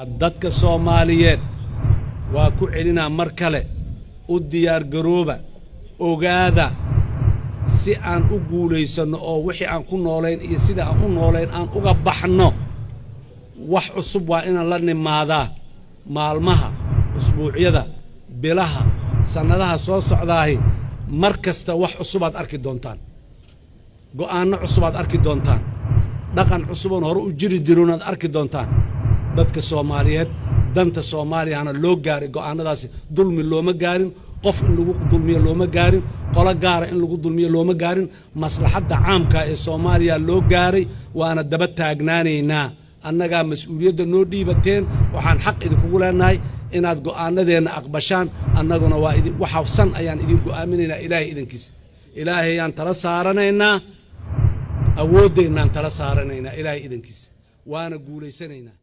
dadka Soomaaliyeed waa ku celinaa mar kale u diyaar garooba ogaada si aan u guuleysano oo wixii aan ku nooleen iyo sida aan u nooleen aan uga baxno wax cusub waa inaan la nimaadaa maalmaha usbuucyada bilaha sanadaha soo socdaahi mar kasta wax cusub aad arki doontaan go'aano cusub aad arki doontaan dhaqan cusub oo hore u jiri diroonad arki doontaan dadka Soomaaliyeed danta Soomaaliyana loo gaaray go'aanadaasi dulmi looma gaarin qof in lagu dulmiyo looma gaarin qola gaara in lagu dulmiyo looma gaarin maslaxadda caamka ee Soomaaliya loo gaaray waana daba taagnaanaynaa annaga mas'uuliyadda noo dhiibateen waxaan xaq idinku leenahay inaad go'aanadeena aqbashaan annaguna waa idin waxawsan ayaan idin go'aaminaynaa Ilaahay idinkiisa Ilaahay aan tala saaranaynaa awoodeenaan tala saaranaynaa Ilaahay idinkiisa waana guuleysanaynaa